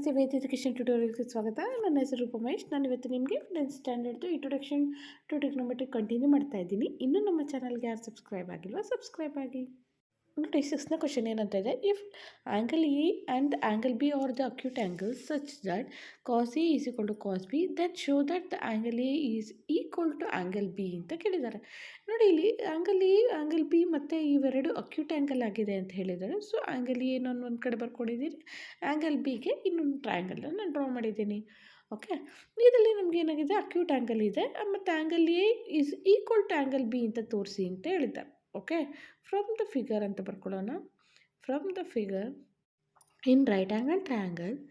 ನಮಸ್ತೆ ವೇದ ಎಜುಕೇಷನ್ ಟ್ಯೂಟೋರಿಯಲ್ಗೆ ಸ್ವಾಗತ. ನನ್ನ ಹೆಸರು ಉಪಮೇಶ್. ನಾನು ಇವತ್ತು ನಿಮಗೆ 10th ಸ್ಟ್ಯಾಂಡರ್ಡ್ದು ಇಂಟ್ರೊಡಕ್ಷನ್ ಟು ಟ್ರಿಗ್ನೋಮೆಟ್ರಿ ಕಂಟಿನ್ಯೂ ಮಾಡ್ತಾ ಇದ್ದೀನಿ. ಇನ್ನೂ ನಮ್ಮ ಚಾನಲ್ಗೆ ಯಾರು ಸಬ್ಸ್ಕ್ರೈಬ್ ಆಗಿಲ್ವೋ ಸಬ್ಸ್ಕ್ರೈಬ್ ಆಗಿ. ನೋಡಿ, 6ನೇ ಕ್ವಶನ್ ಏನಂತ ಇದೆ, if angle A and angle B are the acute angle such that cos A is equal to cos B then show that the angle A is equal to angle B ಅಂತ ಕೇಳಿದ್ದಾರೆ. ನೋಡಿ, ಇಲ್ಲಿ angle A angle B ಮತ್ತು ಇವೆರಡು acute angle ಆಗಿದೆ ಅಂತ ಹೇಳಿದ್ದಾರೆ. So angle A ನಾನು ಒಂದು ಕಡೆ ಬರ್ಕೊಂಡಿದ್ದೀನಿ, ಆ್ಯಂಗಲ್ ಬಿಗೆ ಇನ್ನೊಂದು ಟ್ರಯಾಂಗಲ್ನ ನಾನು ಡ್ರಾ ಮಾಡಿದ್ದೀನಿ. ಓಕೆ, ಇದರಲ್ಲಿ ನಮ್ಗೆ ಏನಾಗಿದೆ, ಅಕ್ಯೂಟ್ ಆ್ಯಂಗಲ್ ಇದೆ ಮತ್ತು angle A is equal to angle B ಅಂತ ತೋರಿಸಿ ಅಂತ ಹೇಳಿದ್ದಾರೆ. ಓಕೆ, ಫ್ರಮ್ ದ ಫಿಗರ್ ಅಂತ ಬರ್ಕೊಳ್ಳೋಣ. From the figure in right angle triangle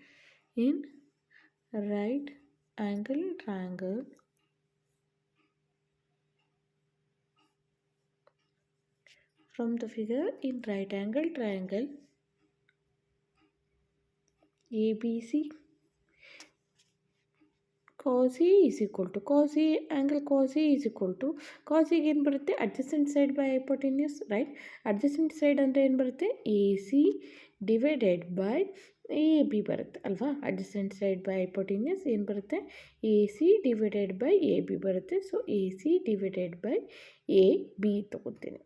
from the figure in right angle triangle ABC cos A is equal to cos A angle cos A is equal to cos A ಏನು ಬರುತ್ತೆ, adjacent side by hypotenuse, right? adjacent side ಅಂದರೆ ಏನು ಬರುತ್ತೆ, AC divided by AB ಬರುತ್ತೆ ಅಲ್ವಾ. adjacent side by hypotenuse ಏನು ಬರುತ್ತೆ, AC divided by AB ಬರುತ್ತೆ. So AC divided by AB ತಗೋತೀನಿ.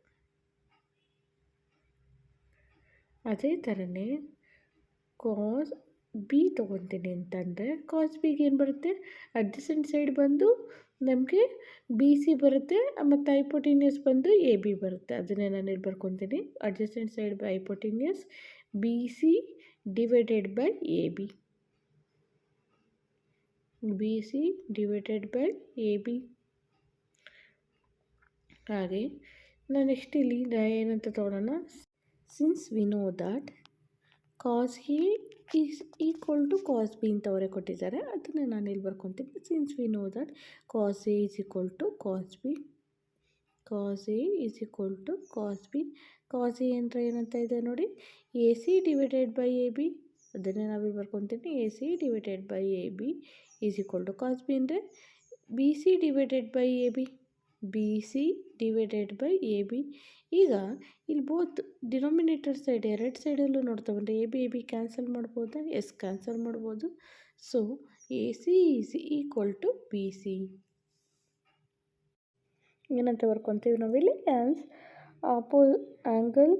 ಅದೇ ಥರನೇ ಕಾಸ್ ಬಿ ತೊಗೊತೀನಿ ಅಂತಂದರೆ ಕಾಸ್ ಬಿಗೆ ಏನು ಬರುತ್ತೆ, ಅಡ್ಜಸೆಂಟ್ ಸೈಡ್ ಬಂದು ನಮಗೆ ಬಿ ಸಿ ಬರುತ್ತೆ ಮತ್ತು ಹೈಪೋಟಿನಿಯಸ್ ಬಂದು ಎ ಬಿ ಬರುತ್ತೆ. ಅದನ್ನೇ ನಾನು ಇಲ್ಲಿ ಬರ್ಕೊತೀನಿ, adjacent side by hypotenuse B C divided by A B, B C divided by A B. ಹಾಗೆ ನಾನು ನೆಕ್ಸ್ಟ್ ಇಲ್ಲಿ ಏನಂತ ತೊಗೊಳ್ಳೋಣ, since we know that cos A is equal to cos B ಅಂತ ಅವರೇ ಕೊಟ್ಟಿದ್ದಾರೆ, ಅದನ್ನು ನಾನು ಇಲ್ಲಿ ಬರ್ಕೊತೀನಿ. Since we know that cos A is equal to cos B, cos A is equal to cos B. Cos A ಅಂದರೆ ಏನಂತ ಇದೆ ನೋಡಿ, A C divided by A B, ಅದನ್ನೇ ನಾವಿಲ್ಲಿ ಬರ್ಕೊತೀನಿ. A C divided by A B is equal to cos B ಅಂದರೆ B C divided by A B, B C divided by A B. ಈಗ ಇಲ್ಲಿ ಬೋತ್ ಡಿನಾಮಿನೇಟರ್ ಸೈಡ್ ಎರಡು ಸೈಡಲ್ಲೂ ನೋಡ್ತಾ ಬಂದರೆ ಎ ಬಿ ಕ್ಯಾನ್ಸಲ್ ಮಾಡ್ಬೋದಾ, ಎಸ್ ಕ್ಯಾನ್ಸಲ್ ಮಾಡ್ಬೋದು. So A C is equal to B C ಏನಂತ ಬರ್ಕೊತೀವಿ ನಾವಿಲ್ಲಿ, as angle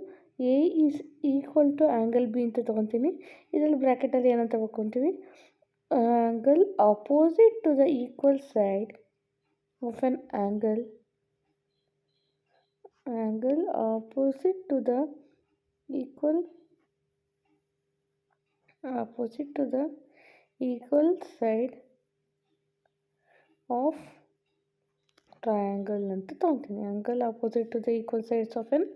A is equal to angle B ಅಂತ ತೊಗೊತೀನಿ. ಇದರಲ್ಲಿ ಬ್ರ್ಯಾಕೆಟಲ್ಲಿ ಏನಂತ ಬರ್ಕೊತೀವಿ, angle opposite to the equal side of an angle opposite to the equal side of triangle ಅಂತ ತೊಗೊತೀನಿ. Angle opposite to the equal sides of an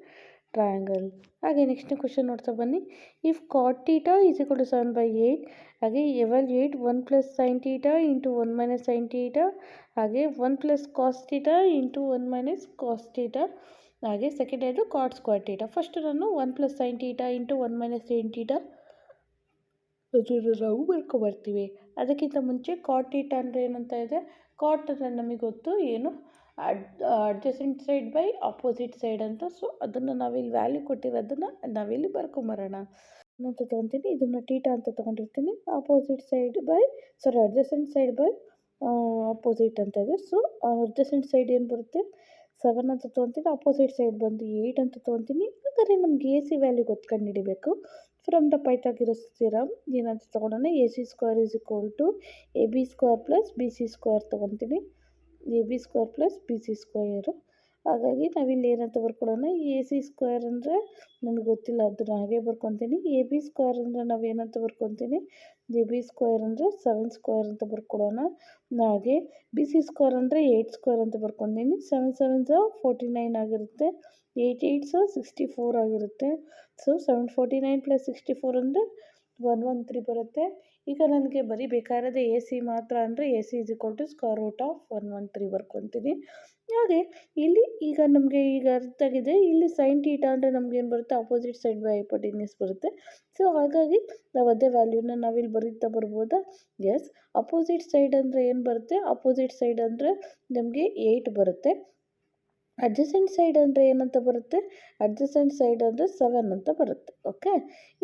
triangle. ಹಾಗೆ next question ನೋಡ್ತಾ ಬನ್ನಿ. If cot theta is equal to 7/8, ಹಾಗೆ evaluate 1 + sin theta into 1 - sin theta, ಹಾಗೆ 1 + cos theta into 1 - cos theta, ಹಾಗೆ second ಇದು cot square theta. First ನಾನು 1 + sin theta into 1 - sin theta ಅದನ್ನು ನಾವು ಬರ್ಕೊಬರ್ತೀವಿ. ಅದಕ್ಕಿಂತ ಮುಂಚೆ ಕಾಟ್ ಥೀಟಾ ಅಂದರೆ ಏನಂತ ಇದೆ, ಕಾಟ್ ಅಂದರೆ ನಮಗೆ ಗೊತ್ತು ಏನು, adjacent side by opposite side ಅಂತ. ಸೊ ಅದನ್ನು ನಾವಿಲ್ಲಿ ವ್ಯಾಲ್ಯೂ ಕೊಟ್ಟಿರೋದನ್ನು ನಾವಿಲ್ಲಿ ಬರ್ಕೊಂಬರೋಣ. ಏನಂತ ತೊಗೊತೀನಿ, ಇದನ್ನು ಥೀಟಾ ಅಂತ ತೊಗೊಂಡಿರ್ತೀನಿ. ಅಡ್ಜಸೆಂಟ್ ಸೈಡ್ ಬೈ ಆಪೋಸಿಟ್ ಅಂತ ಇದೆ. ಸೊ ಅಡ್ಜಸೆಂಟ್ ಸೈಡ್ ಏನು ಬರುತ್ತೆ, 7 ಅಂತ ತೊಗೊತೀನಿ. ಆಪೋಸಿಟ್ ಸೈಡ್ ಬಂದು 8 ಅಂತ ತೊಗೊತೀನಿ. ಹಾಗಾದರೆ ನಮ್ಗೆ ಎ ಸಿ ವ್ಯಾಲ್ಯೂ ಗೊತ್ಕೊಂಡು ಹಿಡಿಬೇಕು. ಫ್ರಮ್ ದ ಪೈಥಾಗರಸ್ ಥಿಯರಮ್ ಏನಂತ ತೊಗೊಳೋಣ, A C square is equal to A B square plus B C square ತೊಗೊತೀನಿ. A B square plus B C square. ಹಾಗಾಗಿ ನಾವಿಲ್ಲಿ ಏನಂತ ಬರ್ಕೊಳ್ಳೋಣ, ಎ ಸಿ ಸ್ಕ್ವೇರ್ ಅಂದರೆ ನನಗೆ ಗೊತ್ತಿಲ್ಲ, ಅದನ್ನು ಹಾಗೆ ಬರ್ಕೊತೀನಿ. ಎ ಬಿ ಸ್ಕ್ವೇರ್ ಅಂದರೆ ನಾವೇನಂತ ಬರ್ಕೊತೀನಿ, ಎ ಬಿ ಸ್ಕ್ವೇರ್ ಅಂದರೆ 7 ಸ್ಕ್ವೇರ್ ಅಂತ ಬರ್ಕೊಳ್ಳೋಣ. ಹಾಗೆ ಬಿ ಸಿ ಸ್ಕ್ವೇರ್ ಅಂದರೆ 8 ಸ್ಕ್ವೇರ್ ಅಂತ ಬರ್ಕೊತೀನಿ. 7 7 49 ಆಗಿರುತ್ತೆ, 8 8 64 ಆಗಿರುತ್ತೆ. ಸೊ 749 + 64 ಅಂದರೆ 113 ಬರುತ್ತೆ. ಈಗ ನನಗೆ ಬರೀಬೇಕಾಗಿರೋದು ಎ ಸಿ ಮಾತ್ರ ಅಂದರೆ A C is equal to square root of 113 ಬರ್ಕೊತೀನಿ. ಹಾಗೆ ಇಲ್ಲಿ ಈಗ ನಮಗೆ ಈಗ ಅರ್ಥ ಆಗಿದೆ, ಇಲ್ಲಿ ಸೈನ್ ಥೀಟಾ ಅಂದರೆ ನಮಗೇನು ಬರುತ್ತೆ, ಆಪೋಸಿಟ್ ಸೈಡ್ ಬೈ ಹೈಪೋಟೆನ್ಯೂಸ್ ಬರುತ್ತೆ. ಸೊ ಹಾಗಾಗಿ ನಾವು ಅದೇ ವ್ಯಾಲ್ಯೂನ ನಾವಿಲ್ಲಿ ಬರೀತಾ ಬರ್ಬೋದಾ, ಎಸ್. ಅಪೋಸಿಟ್ ಸೈಡ್ ಅಂದರೆ ಏನು ಬರುತ್ತೆ, ಅಪೋಸಿಟ್ ಸೈಡ್ ಅಂದರೆ ನಮಗೆ 8 ಬರುತ್ತೆ. ಅಡ್ಜಸೆಂಟ್ ಸೈಡ್ ಅಂದರೆ ಏನಂತ ಬರುತ್ತೆ, ಅಡ್ಜಸೆಂಟ್ ಸೈಡ್ ಅಂದರೆ 7 ಅಂತ ಬರುತ್ತೆ. ಓಕೆ,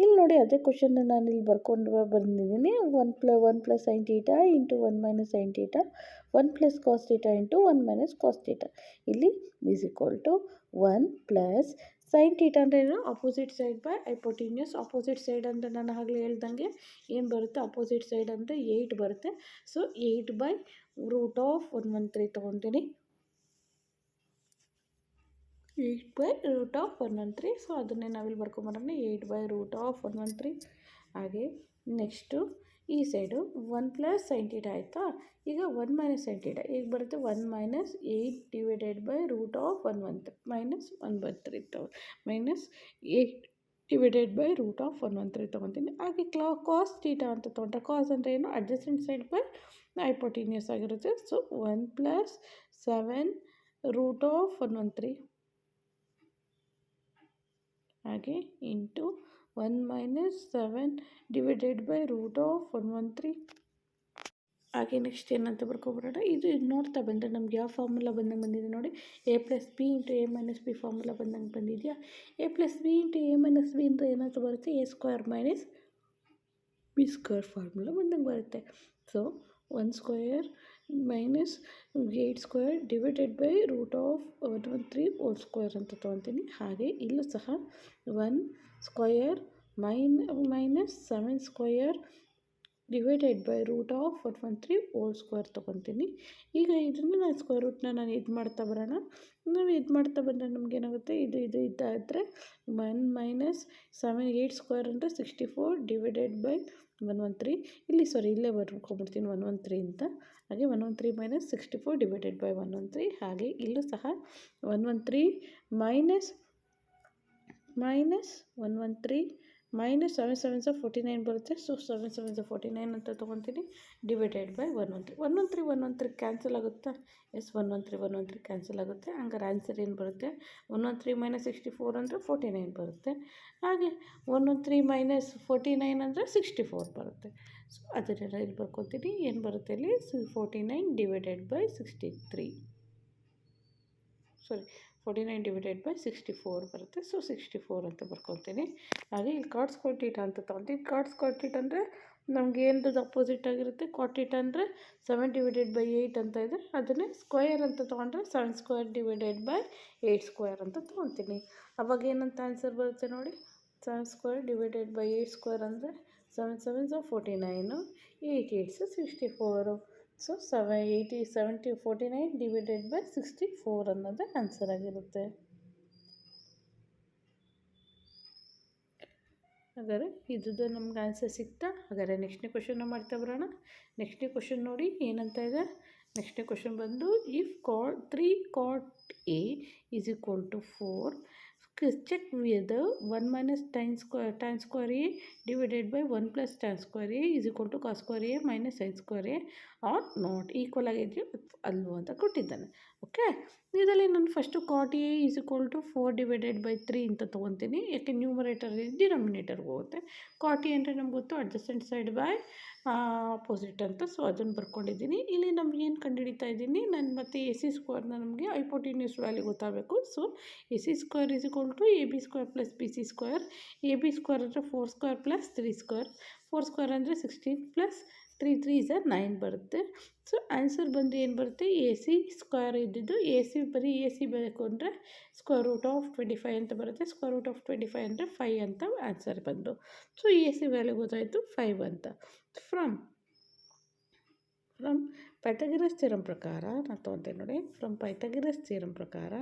ಇಲ್ಲಿ ನೋಡಿ ಅದೇ ಕ್ವಶನ್ನ ನಾನು ಇಲ್ಲಿ ಬರ್ಕೊಂಡು ಬಂದಿದ್ದೀನಿ. 1 + sin θ into 1 - sin θ 1 + cos θ into 1 - cos θ. ಇಲ್ಲಿ ಈಸ್ ಈಕ್ವಲ್ ಟು 1 + sin θ ಅಂದರೆ ಏನು, opposite side by hypotenuse. Opposite side ಅಂದರೆ ನಾನು ಆಗಲೇ ಹೇಳ್ದಂಗೆ ಏನು ಬರುತ್ತೆ, ಅಪೋಸಿಟ್ ಸೈಡ್ ಅಂದರೆ 8 ಬರುತ್ತೆ. ಸೊ 8/√113 ತೊಗೊತೀನಿ. 8/√113. ಸೊ ಅದನ್ನೇ ನಾವಿಲ್ಲಿ ಬರ್ಕೊಂಬರೋಣ, 8/√113. ಹಾಗೆ ನೆಕ್ಸ್ಟು ಈ ಸೈಡು 1 + sin θ ಆಯಿತಾ. ಈಗ 1 - sin θ ಈಗ ಬರುತ್ತೆ 1 - 8/√113 -8/√113 ತೊಗೊತೀನಿ. ಹಾಗೆ cos θ ಅಂತ ತೊಗೊಂಡ್ರೆ, ಕಾಸ್ ಅಂದರೆ ಏನು, ಅಡ್ಜಸೆಂಟ್ ಸೈಡ್ ಬೈ ಹೈಪೋಟಿನ್ಯೂಸ್ ಆಗಿರುತ್ತೆ. ಸೊ 1 + 7√113 ಹಾಗೆ ಇಂಟು 1 - 7/√113. ಹಾಗೆ ನೆಕ್ಸ್ಟ್ ಏನಂತ ಬರ್ಕೊಬರೋಣ, ಇದು ನೋಡ್ತಾ ಬಂದರೆ ನಮ್ಗೆ ಯಾವ ಫಾರ್ಮುಲಾ ಬಂದಂಗೆ ಬಂದಿದೆ ನೋಡಿ, a + b into a - b formula ಬಂದಂಗೆ ಬಂದಿದೆಯಾ. a + b into a - b ಅಂದರೆ ಏನಂತ ಬರುತ್ತೆ, a² - b² ಫಾರ್ಮುಲಾ ಬಂದಂಗೆ ಬರುತ್ತೆ. ಸೊ 1² - 8² /√113 2 ಅಂತ ತೊಗೊತೀನಿ. ಹಾಗೆ ಇಲ್ಲೂ ಸಹ 1² - 7² /√113 2 ತೊಗೊತೀನಿ. ಈಗ ಇದನ್ನು ನಾನು ಸ್ಕ್ವೇರ್ ರೂಟ್ನ ನಾನು ಇದು ಮಾಡ್ತಾ ಬರೋಣ. ನಾವು ಇದು ಮಾಡ್ತಾ ಬಂದರೆ ನಮಗೇನಾಗುತ್ತೆ, ಇದು ಇದಾದರೆ 1 - 7 8² ಅಂದರೆ 64 /113. ಇಲ್ಲೇ ಬರ್ಕೊಂಡ್ಬಿಡ್ತೀನಿ 113 ಅಂತ. ಹಾಗೆ 113 - 64 /113. ಹಾಗೆ ಇಲ್ಲೂ ಸಹ 113 -7 7 49 ಬರುತ್ತೆ. ಸೊ 7 7 49 ಅಂತ ತೊಗೊತೀನಿ, /113. 113 ಕ್ಯಾನ್ಸಲ್ ಆಗುತ್ತಾ, ಎಸ್ 113 ಕ್ಯಾನ್ಸಲ್ ಆಗುತ್ತೆ. ಹಂಗಾರೆ ಆನ್ಸರ್ ಏನು ಬರುತ್ತೆ, 113 - 64 ಅಂದರೆ 49 ಬರುತ್ತೆ. ಹಾಗೆ 113 - 49 ಅಂದರೆ 64 ಬರುತ್ತೆ. ಸೊ ಅದನ್ನೆಲ್ಲ ಇಲ್ಲಿ ಬರ್ಕೊತೀನಿ, ಏನು ಬರುತ್ತೆ ಇಲ್ಲಿ 49 /63 49 / 64 ಬರುತ್ತೆ. ಸೊ 64 ಅಂತ ಬರ್ಕೊತೀನಿ. ಹಾಗೆ ಇಲ್ಲಿ cos θ ಅಂತ ತೊಗೊಳ್ತೀನಿ. cos θ ಅಂದರೆ ನಮಗೆ ಏನದು ಅಪೋಸಿಟ್ ಆಗಿರುತ್ತೆ, cot θ ಅಂದರೆ 7/8 ಅಂತ ಇದೆ. ಅದನ್ನೇ ಸ್ಕ್ವೇರ್ ಅಂತ ತೊಗೊಂಡ್ರೆ 7² /8² ಅಂತ ತೊಗೊತೀನಿ. ಅವಾಗ ಏನಂತ ಆನ್ಸರ್ ಬರುತ್ತೆ ನೋಡಿ, 7² /8² ಅಂದರೆ 7 7 49 8 8 64. ಸೊ 49 /64 ಅನ್ನೋದೇ ಆನ್ಸರ್ ಆಗಿರುತ್ತೆ. ಹಾಗಾದರೆ ಇದು ನಮ್ಗೆ ಆನ್ಸರ್ ಸಿಗ್ತಾ. ಹಾಗಾದರೆ ನೆಕ್ಸ್ಟ್ನೇ ಕ್ವಶನ್ನ ಮಾಡ್ತಾ ಬರೋಣ. ನೆಕ್ಸ್ಟ್ನೇ ಕ್ವಶನ್ ನೋಡಿ ಏನಂತ ಇದೆ. ನೆಕ್ಸ್ಟ್ನೇ ಕ್ವಶನ್ ಬಂದು, if 3 cot A is equal to 4, check whether 1 - tan square A divided by 1 + tan square A is equal to cos square A - sin square A are not equal ಆಗಿದೆಯೋ ಅಲ್ವೋ ಅಂತ ಕೊಟ್ಟಿದ್ದಾನೆ. ಓಕೆ, ಇದರಲ್ಲಿ ನಾನು first cot A is equal to 4/3 ಅಂತ ತೊಗೊತೀನಿ. ಯಾಕೆ numerator ಡಿನಾಮಿನೇಟರ್ಗೆ ಹೋಗುತ್ತೆ. cot A ಅಂದರೆ ನಮ್ಗೆ ಗೊತ್ತು ಅಡ್ಜಸೆಂಟ್ ಸೈಡ್ ಬೈ ಅಪೋಸಿಟ್ ಅಂತ. ಸೊ ಅದನ್ನು ಬರ್ಕೊಂಡಿದ್ದೀನಿ. ಇಲ್ಲಿ ನಮ್ಗೆ ಏನು ಕಂಡುಹಿಡಿತಾ ಇದ್ದೀನಿ ನಾನು, ಮತ್ತು AC² ನಮಗೆ ಹೈಪೋಟಿನ್ಯೂಸ್ ವ್ಯಾಲ್ಯೂ ಗೊತ್ತಾಗಬೇಕು. So AC² = AB² + BC². AB² ಅಂದರೆ 4² + 3². 4² ಅಂದರೆ 16 + 3 3 = 9 ಬರುತ್ತೆ. ಸೊ ಆನ್ಸರ್ ಬಂದು ಏನು ಬರುತ್ತೆ, AC² ಇದ್ದಿದ್ದು ಬರೀ AC ಬೇಕು ಅಂದರೆ √25 ಅಂತ ಬರುತ್ತೆ. √25 ಅಂದರೆ 5 ಅಂತ ಆನ್ಸರ್ ಬಂದು. ಸೊ AC ವ್ಯಾಲ್ಯೂ ಗೊತ್ತಾಯಿತು 5 ಅಂತ. ಫ್ರಮ್ ಪೈಥಾಗರಸ್ ಥಿಯರಮ್ ಪ್ರಕಾರ ನಾನು ತೊಗೊತೇನೆ ನೋಡಿ. ಫ್ರಮ್ ಪೈಥಾಗರಸ್ ಥಿಯರಮ್ ಪ್ರಕಾರ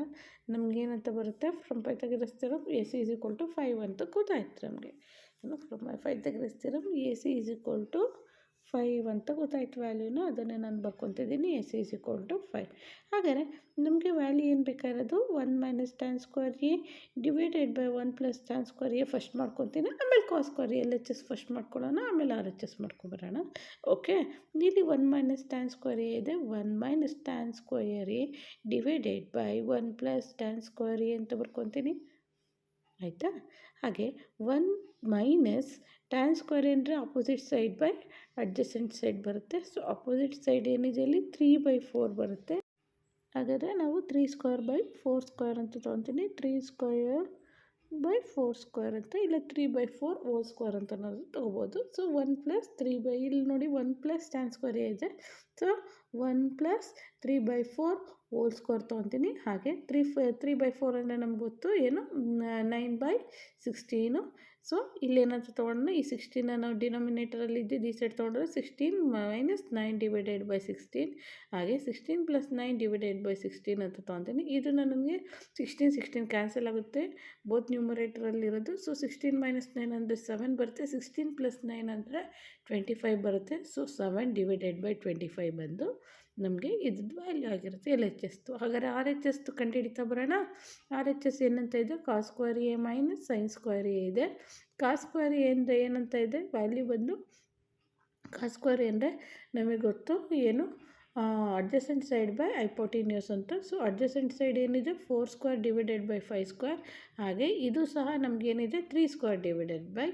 ನಮಗೇನಂತ ಬರುತ್ತೆ, ಫ್ರಮ್ ಪೈಥಾಗರಸ್ ಥಿಯರಮ್ AC = 5 ಅಂತ ಗೊತ್ತಾಯ್ತು ನಮಗೆ. ಫ್ರಮ್ ಪೈಥಾಗರಸ್ ಥಿಯರಮ್ AC = 5 ಅಂತ ಗೊತ್ತಾಯ್ತು ವ್ಯಾಲ್ಯೂನ. ಅದನ್ನೇ ನಾನು ಬರ್ಕೊತಿದ್ದೀನಿ, AC = 5. ಹಾಗಾದರೆ ನಮಗೆ ವ್ಯಾಲ್ಯೂ ಏನು ಬೇಕಾಗಿರೋದು, 1 - tan square A divided by 1 + tan square A first ಮಾಡ್ಕೊತೀನಿ. ಆಮೇಲೆ cos square A LHS first ಮಾಡ್ಕೊಳ್ಳೋಣ, ಆಮೇಲೆ RHS ಮಾಡ್ಕೊಬರೋಣ. ಓಕೆ, ಇಲ್ಲಿ 1 - tan square A ಇದೆ. 1 - tan square A divided by 1 + tan square A ಅಂತ ಬರ್ಕೊತೀನಿ, ಆಯಿತಾ. ಹಾಗೆ 1 - tan square ಅಂದರೆ opposite side by adjacent side ಬರುತ್ತೆ. ಸೊ ಅಪೋಸಿಟ್ ಸೈಡ್ ಏನಿದೆ ಇಲ್ಲಿ 3/4 ಬರುತ್ತೆ. ಹಾಗಾದರೆ ನಾವು 3² / 4² ಅಂತ ತೊಗೊತೀನಿ. 3² / 4² ಅಂತ, ಇಲ್ಲ 3/4 ಹೋಲ್ ಸ್ಕ್ವೇರ್ ಅಂತ ನಾವು ತೊಗೋಬೋದು. ಸೊ 1 + 3 ಇಲ್ಲಿ ನೋಡಿ 1 + tan ಸ್ಕ್ವೇರ್ ಇದೆ. ಸೊ 1 + 3/4 ಹೋಲ್ ಸ್ಕ್ವೇರ್ ತೊಗೊತೀನಿ. ಹಾಗೆ 3/4 ಅಂದರೆ ನಮ್ಗೆ ಗೊತ್ತು ಏನು 9/16. ಸೊ ಇಲ್ಲೇನಾದರೂ ತೊಗೊಂಡ್ರೆ ಈ 16 ನಾವು ಡಿನಾಮಿನೇಟರಲ್ಲಿ ಇದ್ದಿದ್ದು ಈ ಸೈಡ್ ತೊಗೊಂಡ್ರೆ 16 - 9 / 16. ಹಾಗೆ 16 + 9 / 16 ಅಂತ ತೊಗೊತೀನಿ. ಇದು ನನಗೆ 16 ಕ್ಯಾನ್ಸಲ್ ಆಗುತ್ತೆ ಬೋತ್ ನ್ಯೂಮರೇಟರಲ್ಲಿರೋದು. ಸೊ 16 - 9 ಅಂದರೆ 7 ಬರುತ್ತೆ. 16 + 9 ಅಂದರೆ 25 ಬರುತ್ತೆ. ಸೊ 7 / 25 ಬಂದು ನಮಗೆ ಇದ್ರದ್ದು ವ್ಯಾಲ್ಯೂ ಆಗಿರುತ್ತೆ LHS. ಹಾಗಾದರೆ RHS ಕಂಡುಹಿಡಿತಾ ಬರೋಣ. RHS ಏನಂತ ಇದೆ cos² A - sin² A ಇದೆ. cos² A ಅಂದರೆ ಏನಂತ ಇದೆ ವ್ಯಾಲ್ಯೂ ಬಂದು cos² ಅಂದರೆ ನಮಗೆ ಗೊತ್ತು ಏನು ಅಡ್ಜಸೆಂಟ್ ಸೈಡ್ ಬೈ ಹೈಪೋಟಿನ್ಯೂಸ್ ಅಂತ. ಸೊ ಅಡ್ಜಸೆಂಟ್ ಸೈಡ್ ಏನಿದೆ 4² / 5². ಹಾಗೆ ಇದು ಸಹ ನಮಗೇನಿದೆ 3² /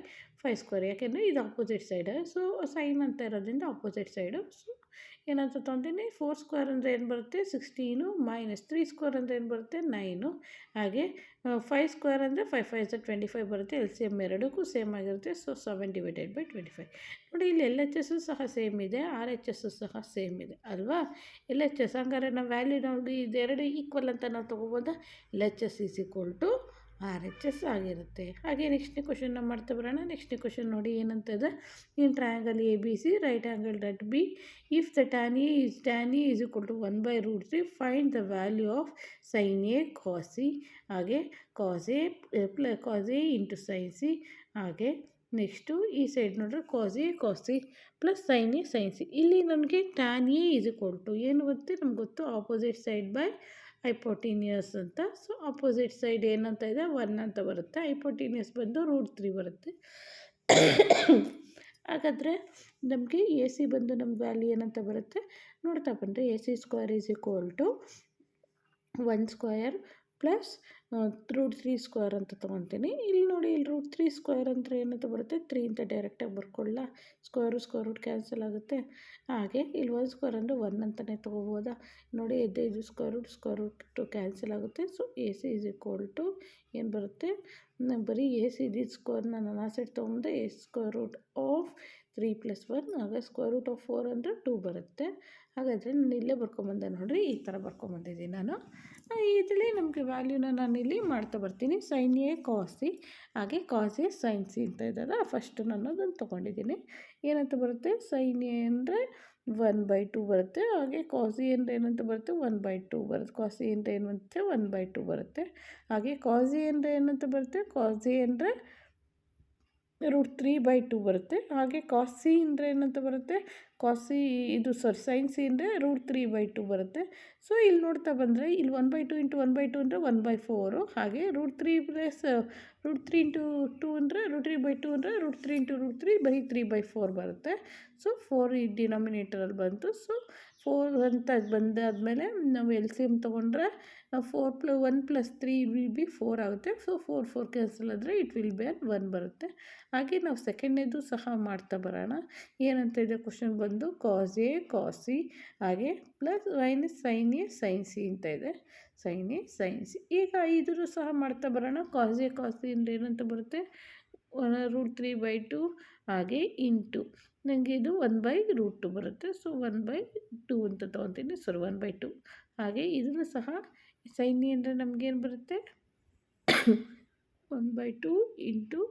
5². ಯಾಕೆಂದರೆ ಇದು ಆಪೋಸಿಟ್ ಸೈಡ್. ಸೊ ಸೈನ್ ಅಂತ ಇರೋದ್ರಿಂದ ಆಪೋಸಿಟ್ ಸೈಡು. ಸೊ ಏನಂತ ತೊಗೊತೀನಿ 4² ಅಂದರೆ ಏನು ಬರುತ್ತೆ 16 - 3² ಅಂದರೆ ಏನು ಬರುತ್ತೆ 9. ಹಾಗೆ 5² ಅಂದರೆ 5 × 5 = 25 ಬರುತ್ತೆ. LCM ಎರಡಕ್ಕೂ ಸೇಮ್ ಆಗಿರುತ್ತೆ. ಸೊ 7 / 25. ನೋಡಿ ಇಲ್ಲಿ LHS ಸಹ ಸೇಮ್ ಇದೆ, RHS ಸಹ ಸೇಮ್ ಇದೆ ಅಲ್ವಾ. LHS ಹಂಗಾರೆ ನಾವು ವ್ಯಾಲ್ಯೂ ನೋಡಿ ಇದೆರಡು ಈಕ್ವಲ್ ಅಂತ ನಾವು ತೊಗೋಬೋದಾ. LHS = RHS ಆಗಿರುತ್ತೆ. ಹಾಗೆ ನೆಕ್ಸ್ಟ್ನೇ ಕ್ವಶನ್ನ ಮಾಡ್ತಾ ಬರೋಣ. ನೆಕ್ಸ್ಟ್ನೇ ಕ್ವಶನ್ ನೋಡಿ ಏನಂತ ಇದೆ. In triangle ABC right angle at B, if the tan A is = 1/√3, find the value of sin A cos C. ಹಾಗೆ cos A into sin C. ಹಾಗೆ ನೆಕ್ಸ್ಟು ಈ ಸೈಡ್ ನೋಡ್ರೆ cos A cos C plus sin A sin C. ಇಲ್ಲಿ ನನಗೆ tan A ಏನು ಬರುತ್ತೆ ನಮ್ಗೆ ಗೊತ್ತು ಆಪೋಸಿಟ್ ಸೈಡ್ ಬೈ ಹೈಪೋಟಿನಿಯಸ್ ಅಂತ. ಸೊ ಆಪೋಸಿಟ್ ಸೈಡ್ ಏನಂತ ಇದೆ 1 ಅಂತ ಬರುತ್ತೆ. ಹೈಪೋಟಿನಿಯಸ್ ಬಂದು √3 ಬರುತ್ತೆ. ಹಾಗಾದರೆ ನಮಗೆ AC ಬಂದು ನಮ್ಮ ವ್ಯಾಲ್ಯೂ ಏನಂತ ಬರುತ್ತೆ ನೋಡ್ತಾ ಬಂದರೆ AC² = 1² ಪ್ಲಸ್ √3² ಅಂತ ತೊಗೊತೀನಿ. ಇಲ್ಲಿ ನೋಡಿ ಇಲ್ಲಿ √3² ಅಂದರೆ ಏನಂತ ಬರುತ್ತೆ 3 ಅಂತ ಡೈರೆಕ್ಟಾಗಿ ಬರ್ಕೊಳ್ಳ. ಸ್ಕ್ವೇರ್ ಕ್ಯಾನ್ಸಲ್ ಆಗುತ್ತೆ. ಹಾಗೆ ಇಲ್ಲಿ 1² ಅಂದರೆ 1 ಅಂತಲೇ ತೊಗೋಬೋದಾ. ನೋಡಿ ಇದು ಸ್ಕ್ವೇರ್ ರೂಟ್ ಕ್ಯಾನ್ಸಲ್ ಆಗುತ್ತೆ. ಸೊ AC = ಏನು ಬರುತ್ತೆ ಬರೀ AC ಸ್ಕ್ವೇರ್ನ ನಾನು ಆ ಸೈಡ್ ತೊಗೊಂಡೆ A² 3 + 1. ಆಗ √4 ಅಂದರೆ 2 ಬರುತ್ತೆ. ಹಾಗಾದರೆ ನಾನು ಇಲ್ಲೇ ಬರ್ಕೊಂಬಂದೆ ನೋಡಿರಿ, ಈ ಥರ ಬರ್ಕೊಂಬಂದಿದ್ದೀನಿ ನಾನು. ಇದರಲ್ಲಿ ನಮಗೆ ವ್ಯಾಲ್ಯೂನ ನಾನು ಇಲ್ಲಿ ಮಾಡ್ತಾ ಬರ್ತೀನಿ. sin A cos C ಹಾಗೆ cos A sin C ಅಂತ ಇದ್ದಾರೆ. ಫಸ್ಟು ನಾನು ಅದನ್ನು ತೊಗೊಂಡಿದ್ದೀನಿ. ಏನಂತ ಬರುತ್ತೆ sin A ಅಂದರೆ 1/2 ಬರುತ್ತೆ. ಹಾಗೆ cos A ಅಂದರೆ ಏನಂತ ಬರುತ್ತೆ 1/2 ಬರುತ್ತೆ. cos A ಅಂದರೆ ಏನಂತೆ 1/2 ಬರುತ್ತೆ. ಹಾಗೆ cos A ಅಂದರೆ ಏನಂತ ಬರುತ್ತೆ cos A ಅಂದರೆ √3/2 ಬರುತ್ತೆ. ಹಾಗೆ cos C ಅಂದರೆ ಏನಂತ ಬರುತ್ತೆ cos C sin C ಅಂದರೆ √3/2 ಬರುತ್ತೆ. ಸೊ ಇಲ್ಲಿ ನೋಡ್ತಾ ಬಂದರೆ ಇಲ್ಲಿ 1/2 × 1/2 ಅಂದರೆ 1/4. ಹಾಗೆ √3 + √3 × 2 ಅಂದರೆ √3/2 ಅಂದರೆ √3 × √3 ಬರೀ 3/4 ಬರುತ್ತೆ. ಸೊ 4 ಈ ಡಿನಾಮಿನೇಟರಲ್ಲಿ ಬಂತು. ಸೊ 4 ಅಂತ ಬಂದಾದಮೇಲೆ ನಾವು LCM ತೊಗೊಂಡ್ರೆ 1 + 3 will be 4 ಆಗುತ್ತೆ. ಸೊ 4 ಕ್ಯಾನ್ಸಲ್ ಆದರೆ it will be 1 ಬರುತ್ತೆ. ಹಾಗೆ ನಾವು ಸೆಕೆಂಡ್ನೇದು ಸಹ ಮಾಡ್ತಾ ಬರೋಣ. ಏನಂತ ಇದೆ ಕ್ವಶನ್ ಬಂದು cos A cos C ಹಾಗೆ plus sin A sin C ಅಂತ ಇದೆ. sin A sin C. ಈಗ ಇದನ್ನು ಸಹ ಮಾಡ್ತಾ ಬರೋಣ. cos A cos C ಅಂದರೆ ಏನಂತ ಬರುತ್ತೆ √3/2 ಹಾಗೆ ಇಂಟು ನನಗೆ ಇದು 1/√2 ಬರುತ್ತೆ. ಸೊ 1/2 ಅಂತ ತೊಗೊತೀನಿ. 1/2 ಹಾಗೆ ಇದನ್ನು ಸಹ sin A ಅಂದರೆ ನಮಗೇನು ಬರುತ್ತೆ 1/2 ಇಂಟು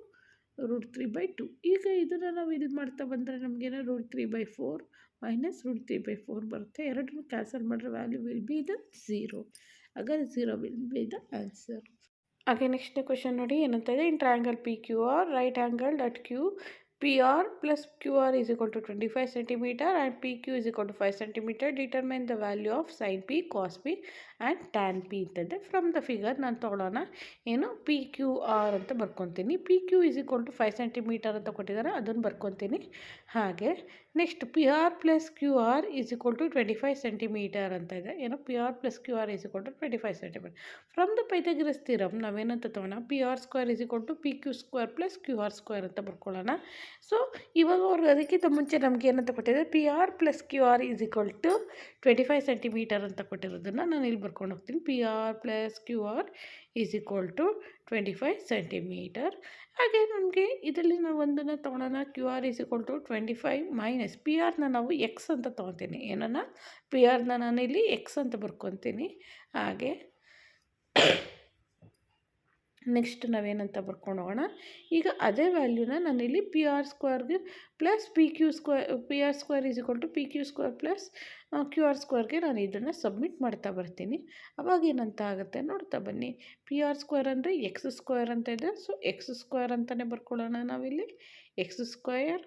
√3/2. ಈಗ ಇದನ್ನು ನಾವು ಇದು ಮಾಡ್ತಾ ಬಂದರೆ ನಮಗೇನೋ √3/4 ಮೈನಸ್ √3/4 ಬರುತ್ತೆ. ಎರಡನ್ನು ಕ್ಯಾನ್ಸಲ್ ಮಾಡಿದ್ರೆ ವ್ಯಾಲ್ಯೂ ವಿಲ್ ಬಿ ದ 0. ಹಾಗಾದ್ರೆ 0 ವಿಲ್ ಬಿ ದ ಆನ್ಸರ್. ಹಾಗೆ ನೆಕ್ಸ್ಟ್ ಕ್ವಶನ್ ನೋಡಿ ಏನಂತ ಇದೆ. In triangle PQR right angle at Q, PR plus QR is equal to 25 cm and PQ is equal to 5 cm. Determine the value of sin P cos P. And tan P ಅಂತಂದರೆ from the figure ನಾನು ತೊಗೊಳ್ಳೋಣ ಏನು P Q R ಅಂತ ಬರ್ಕೊತೀನಿ. P Q is equal to 5 centimetre ಅಂತ ಕೊಟ್ಟಿದ್ದಾರೆ, ಅದನ್ನು ಬರ್ಕೊತೀನಿ. ಹಾಗೆ next P R plus Q R is equal to 25 centimetre ಅಂತ ಇದೆ. ಏನು P R plus Q R is equal to 25 centimetre. From the Pythagoras theorem ನಾವೇನಂತ ತೊಗೊಳ್ಳೋಣ, P R square is equal to P Q square plus Q R square ಅಂತ ಬರ್ಕೊಳ್ಳೋಣ. So ಇವಾಗ ಅವ್ರು ಅದಕ್ಕಿಂತ ಮುಂಚೆ ನಮ್ಗೆ ಏನಂತ ಕೊಟ್ಟಿದ್ದಾರೆ, P R plus Q R is equal to 25 centimetre ಅಂತ ಕೊಟ್ಟಿರೋದನ್ನು ನಾನು ಇಲ್ಲಿ ಬರ್ಕೊಂಡು ಹೋಗ್ತೀನಿ. P R plus Q R is equal to 25 centimetre. ಹಾಗೆ ನಮಗೆ ಇದರಲ್ಲಿ ನಾವು ಒಂದನ್ನು ತೊಗೊಳೋಣ, Q R is equal to 25 minus P ಆರ್ನ ನಾವು ಎಕ್ಸ್ ಅಂತ ತೊಗೊತೀನಿ. ಏನನ್ನ ಪಿ ಆರ್ನ ನಾನಿಲ್ಲಿ ಎಕ್ಸ್ ಅಂತ ಬರ್ಕೊತೀನಿ. ಹಾಗೆ ನೆಕ್ಸ್ಟ್ ನಾವೇನಂತ ಬರ್ಕೊಂಡು ಹೋಗೋಣ, ಈಗ ಅದೇ ವ್ಯಾಲ್ಯೂನ ನಾನಿಲ್ಲಿ ಪಿ ಆರ್ ಸ್ಕ್ವೇರ್ಗೆ plus P R square is equal to P Q square plus Q R ಸ್ಕ್ವೇರ್ಗೆ ನಾನು ಇದನ್ನು ಸಬ್ಮಿಟ್ ಮಾಡ್ತಾ ಬರ್ತೀನಿ. ಅವಾಗ ಏನಂತ ಆಗುತ್ತೆ ನೋಡ್ತಾ ಬನ್ನಿ. ಪಿ ಆರ್ ಸ್ಕ್ವೇರ್ ಅಂದರೆ ಎಕ್ಸ್ ಸ್ಕ್ವೇರ್ ಅಂತ ಇದೆ. ಸೊ ಎಕ್ಸ್ ಸ್ಕ್ವೇರ್ ಅಂತಲೇ ಬರ್ಕೊಳ್ಳೋಣ ನಾವಿಲ್ಲಿ. X square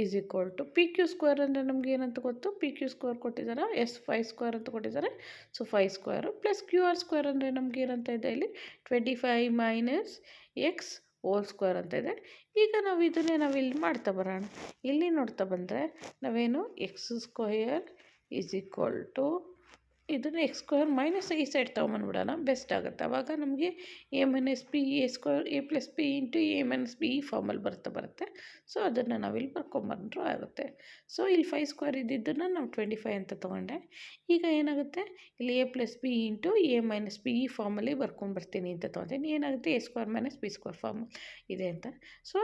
is equal to P Q square ಅಂದರೆ ನಮ್ಗೆ ಏನಂತ ಗೊತ್ತು, ಪಿ ಕ್ಯೂ ಸ್ಕ್ವೇರ್ ಕೊಟ್ಟಿದ್ದಾರೆ, ಎಸ್ 5 ಸ್ಕ್ವೇರ್ ಅಂತ ಕೊಟ್ಟಿದ್ದಾರೆ. So 5 square plus Q R square ಅಂದರೆ ನಮ್ಗೆ ಏನಂತ ಇದೆ ಇಲ್ಲಿ 25 ಮೈನಸ್ ಎಕ್ಸ್ ಹೋಲ್ ಸ್ಕ್ವೇರ್ ಅಂತ ಇದೆ. ಈಗ ನಾವು ಇದನ್ನೇ ನಾವಿಲ್ಲಿ ಮಾಡ್ತಾ ಬರೋಣ. ಇಲ್ಲಿ ನೋಡ್ತಾ ಬಂದರೆ ನಾವೇನು X square is equal to ಇದನ್ನು ಎಕ್ಸ್ ಸ್ಕ್ವೇರ್ ಮೈನಸ್ ಈ ಸೈಡ್ ತೊಗೊಂಬಂದ್ಬಿಡೋಣ, ಬೆಸ್ಟ್ ಆಗುತ್ತೆ. ಆವಾಗ ನಮಗೆ A minus P A square A plus P into A minus B ಈ ಫಾರ್ಮಲ್ಲಿ ಬರುತ್ತೆ. ಸೊ ಅದನ್ನು ನಾವಿಲ್ಲಿ ಬರ್ಕೊಂಬಂದ್ರೂ ಆಗುತ್ತೆ. ಸೊ ಇಲ್ಲಿ 5 ಸ್ಕ್ವೇರ್ ಇದ್ದಿದ್ದನ್ನು ನಾವು 25 ಅಂತ ತೊಗೊಂಡೆ. ಈಗ ಏನಾಗುತ್ತೆ, ಇಲ್ಲಿ A plus B into A minus B ಈ ಫಾರ್ಮಲ್ಲಿ ಬರ್ಕೊಂಬರ್ತೀನಿ ಅಂತ ತೊಗೊತೀನಿ. ಏನಾಗುತ್ತೆ, A square minus B square form ಇದೆ ಅಂತ. ಸೊ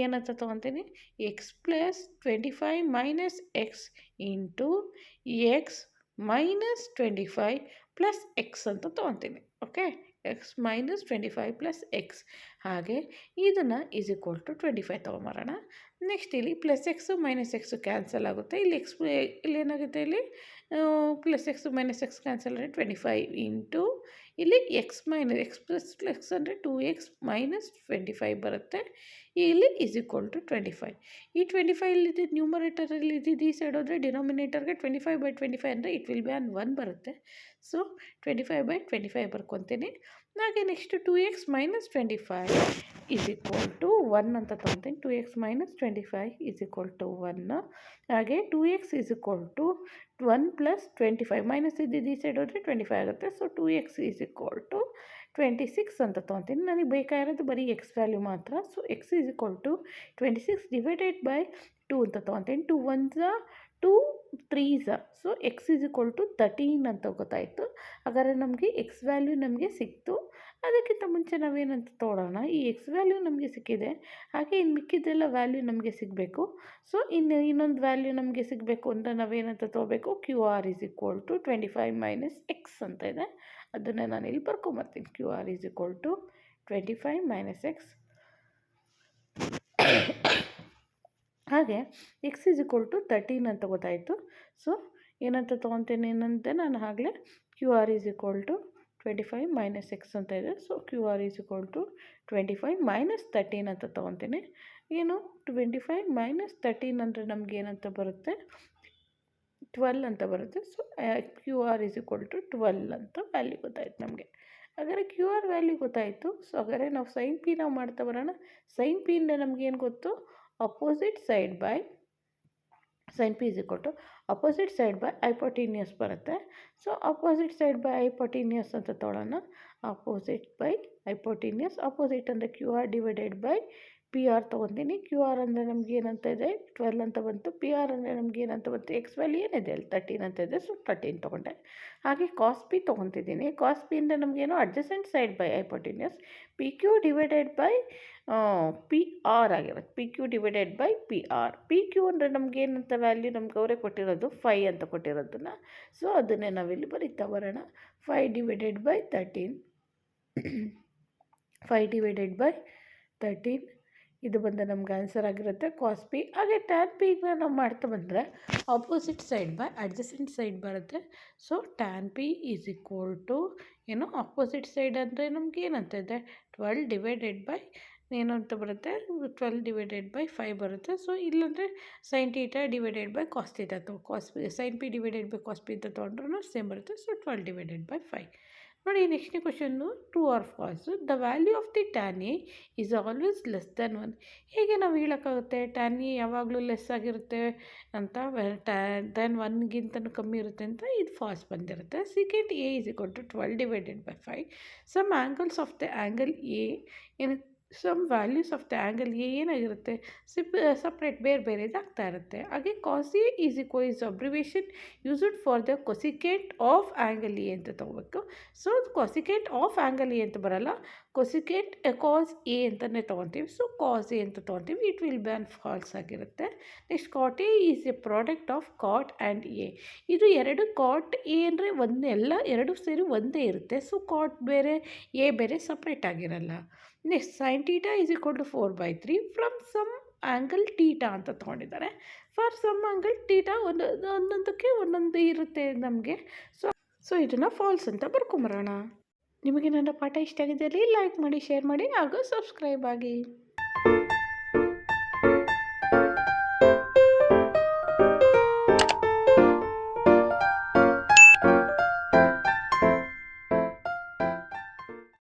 ಏನಂತ ತೊಗೊತೀನಿ, x plus 25 minus x into x minus 25 plus x ಅಂತ ತೊಗೊತೀನಿ. Okay, x minus 25 plus x. ಹಾಗೆ ಇದನ್ನು ಈಸ್ ಈಕ್ವಲ್ ಟು 25 ತೊಗೊಂಬರೋಣ. ನೆಕ್ಸ್ಟ್ ಇಲ್ಲಿ plus x minus x cancel ಆಗುತ್ತೆ. ಇಲ್ಲಿ ಇಲ್ಲಿ ಏನಾಗುತ್ತೆ, ಇಲ್ಲಿ plus x minus X cancel ಅಂದರೆ 25 ಇಂಟು ಇಲ್ಲಿ ಎಕ್ಸ್ ಪ್ಲಸ್ ಎಕ್ಸ್ ಅಂದರೆ 2x ಮೈನಸ್ 25 ಬರುತ್ತೆ. ಇಲ್ಲಿ ಈಸ್ ಈಕ್ವಲ್ ಟು 25. ಈ 25 ಇಲ್ಲಿದ್ದು ನ್ಯೂಮರೇಟರಲ್ಲಿ ಇದ್ದಿದ್ದು ಈ ಸೈಡ್ ಹೋದರೆ ಡಿನಾಮಿನೇಟರ್ಗೆ 25/25 ಅಂದರೆ ಇಟ್ ವಿಲ್ ಬಿ ಆನ್ 1 ಬರುತ್ತೆ. ಸೊ 25/25 ಬರ್ಕೊತೀನಿ. ಹಾಗೆ next 2x minus 25 is equal to 1 ಅಂತ ತೊಗೊತೀನಿ. 2x minus 25 is equal to 1. ಹಾಗೆ 2x is equal to 1 plus 25 minus ಇದ್ದಿದ್ದು ಈ ಸೈಡ್ ಹೋದರೆ 25 ಆಗುತ್ತೆ. So 2x is equal to 26 ಅಂತ ತೊಗೊತೀನಿ. ನನಗೆ ಬೇಕಾಗಿರೋದು ಬರೀ ಎಕ್ಸ್ ವ್ಯಾಲ್ಯೂ ಮಾತ್ರ. So X is equal to 26 divided by 2 ಅಂತ ತೊಗೊತೀನಿ. 2 1s 2 3s. So X is equal to 13 ಅಂತ ಗೊತ್ತಾಯಿತು. ಹಾಗಾದರೆ ನಮಗೆ ಎಕ್ಸ್ ವ್ಯಾಲ್ಯೂ ನಮಗೆ ಸಿಕ್ತು. ಅದಕ್ಕಿಂತ ಮುಂಚೆ ನಾವೇನಂತ ತೊಗೊಳ್ಳೋಣ, ಈ ಎಕ್ಸ್ ವ್ಯಾಲ್ಯೂ ನಮಗೆ ಸಿಕ್ಕಿದೆ. ಹಾಗೆ ಇನ್ನು ಮಿಕ್ಕಿದ್ದೆಲ್ಲ ವ್ಯಾಲ್ಯೂ ನಮಗೆ ಸಿಗಬೇಕು. ಸೊ ಇನ್ನೊಂದು ವ್ಯಾಲ್ಯೂ ನಮಗೆ ಸಿಗಬೇಕು ಅಂತ ನಾವೇನಂತ ತೊಗೋಬೇಕು, Q R is equal to 25 minus x ಅಂತ ಇದೆ. ಅದನ್ನು ನಾನು ಇಲ್ಲಿ ಬರ್ಕೊಂಬರ್ತೀನಿ. Q R is equal to 25 minus x. ಹಾಗೆ ಎಕ್ಸ್ ಈಸ್ ಈಕ್ವಲ್ ಟು 13 ಅಂತ ಗೊತ್ತಾಯಿತು. ಸೊ ಏನಂತ ತೊಗೊತೀನಿ ಏನಂತೆ ನಾನು ಆಗಲೇ Q R is equal to 25 minus x ಅಂತ ಇದೆ. So Q R is equal to 25 minus 13 ಅಂತ ತೊಗೊತೀನಿ. ಏನು 25 ಮೈನಸ್ 13 ಅಂದರೆ ನಮ್ಗೆ ಏನಂತ ಬರುತ್ತೆ, 12 ಅಂತ ಬರುತ್ತೆ. So Q R is equal to 12 ಅಂತ ವ್ಯಾಲ್ಯೂ ಗೊತ್ತಾಯ್ತು ನಮಗೆ. ಹಾಗಾದರೆ ಕ್ಯೂ ಆರ್ ವ್ಯಾಲ್ಯೂ ಗೊತ್ತಾಯಿತು. ಸೊ ಹಾಗಾದರೆ ನಾವು ಸೈನ್ ಪಿ ನಾವು ಮಾಡ್ತಾ ಬರೋಣ. ಸೈನ್ ಪಿಯಿಂದ ನಮಗೇನು ಗೊತ್ತು, opposite side by sine P is equal to opposite side by hypotenuse ಬರುತ್ತೆ. So opposite side by hypotenuse ಅಂತ ತೊಗೊಳ್ಳೋಣ. ಅಪೋಸಿಟ್ ಬೈ ಹೈಪೋಟೀನಿಯಸ್, ಅಪೋಸಿಟ್ ಅಂದರೆ Q R divided by P R ತೊಗೊತೀನಿ. ಕ್ಯೂ ಆರ್ ಅಂದರೆ ನಮ್ಗೆ ಏನಂತ ಇದೆ 12 ಅಂತ ಬಂತು. ಪಿ ಆರ್ ಅಂದರೆ ನಮ್ಗೆ ಏನಂತ ಬಂತು, ಎಕ್ಸ್ ವ್ಯಾಲ್ಯೂ ಏನಿದೆ ಅಲ್ಲಿ 13 ಅಂತ ಇದೆ. ಸೊ 13 ತೊಗೊಂಡೆ. ಹಾಗೆ ಕಾಸ್ ಪಿ ತೊಗೊತಿದ್ದೀನಿ. ಕಾಸ್ ಪಿ ಅಂದರೆ ನಮಗೇನು adjacent side by hypotenuse, P Q divided by P R ಆಗಿರುತ್ತೆ. P Q divided by P R. P Q ಅಂದರೆ ನಮ್ಗೆ ಏನಂತ ವ್ಯಾಲ್ಯೂ ನಮ್ಗೆ ಅವರೇ ಕೊಟ್ಟಿರೋದು 5 ಅಂತ ಕೊಟ್ಟಿರೋದನ್ನು. ಸೊ ಅದನ್ನೇ ನಾವಿಲ್ಲಿ ಬರೀತಾ ಬರೋಣ. 5 ಡಿವೈಡೆಡ್ ಬೈ 13 5 ಡಿವೈಡೆಡ್ ಬೈ 13 ಇದು ಬಂದು ನಮ್ಗೆ ಆನ್ಸರ್ ಆಗಿರುತ್ತೆ ಕಾಸ್ ಪಿ. ಹಾಗೆ ಟ್ಯಾನ್ ಪಿನ ನಾವು ಮಾಡ್ತಾ ಬಂದರೆ opposite side by adjacent side ಬರುತ್ತೆ. So tan P is equal to ಏನು, ಆಪೋಸಿಟ್ ಸೈಡ್ ಅಂದರೆ ನಮ್ಗೆ ಏನಂತ ಇದೆ 12 ಡಿವೈಡೆಡ್ ಬೈ ಏನು ಅಂತ ಬರುತ್ತೆ 12/5 ಬರುತ್ತೆ. ಸೊ ಇಲ್ಲಾಂದರೆ sine theta divided by cos theta sine P divided by cos P ಅಂತ ತೊಗೊಂಡ್ರೂ ಸೇಮ್ ಬರುತ್ತೆ. ಸೊ 12/5 ನೋಡಿ. ನೆಕ್ಸ್ಟ್ನೇ question true or false. The value of the tan A is always less than 1. ಹೇಗೆ ನಾವು ಹೇಳೋಕ್ಕಾಗುತ್ತೆ ಟ್ಯಾನ್ ಎ ಯಾವಾಗಲೂ ಲೆಸ್ ಆಗಿರುತ್ತೆ ಅಂತ, ಟ್ಯಾನ್ 1ಗಿಂತನೂ ಕಮ್ಮಿ ಇರುತ್ತೆ ಅಂತ. ಇದು ಫಾಲ್ಸ್ ಬಂದಿರುತ್ತೆ. Second A is equal to 12/5. Some angles of the angle A in some values of the angle A ಏನಾಗಿರುತ್ತೆ ಸಪ್ರೇಟ್ ಬೇರೆ ಬೇರೆದಾಗ್ತಾ ಇರುತ್ತೆ. ಹಾಗೆ cos A is abbreviation used for the cosecant of angle A ಅಂತ ತೊಗೋಬೇಕು. So cosecant of angle A ಅಂತ ಬರಲ್ಲ, cosecant cos A ಅಂತಲೇ ತೊಗೊತೀವಿ. ಸೊ ಕಾಸ್ ಎ ಅಂತ ತೊಗೊತೀವಿ. ಇಟ್ ವಿಲ್ ಬ್ಯಾನ್ ಫಾಲ್ಸ್ ಆಗಿರುತ್ತೆ. Next cot A is a product of cot and A. ಇದು ಎರಡು ಕಾಟ್ ಎ ಅಂದರೆ ಎಲ್ಲ ಎರಡು ಸೇರಿ ಒಂದೇ ಇರುತ್ತೆ. ಸೊ ಕಾಟ್ ಬೇರೆ ಎ ಬೇರೆ ಸಪ್ರೇಟ್ ಆಗಿರಲ್ಲ. Next sine theta is equal to 4/3 from some angle theta ಅಂತ ತೊಗೊಂಡಿದ್ದಾರೆ. ಫಾರ್ ಸಮ್ ಆ್ಯಂಗಲ್ ಟೀಟಾ ಒಂದೊಂದಕ್ಕೆ ಒಂದೊಂದು ಇರುತ್ತೆ ನಮಗೆ. ಸೊ ಇದನ್ನು ಫಾಲ್ಸ್ ಅಂತ ಬರ್ಕೊಂಬರೋಣ. ನಿಮಗೆ ನನ್ನ ಪಾಠ ಇಷ್ಟ ಆಗಿದ್ದಲ್ಲಿ ಲೈಕ್ ಮಾಡಿ, ಶೇರ್ ಮಾಡಿ ಹಾಗೂ ಸಬ್ಸ್ಕ್ರೈಬ್ ಆಗಿ.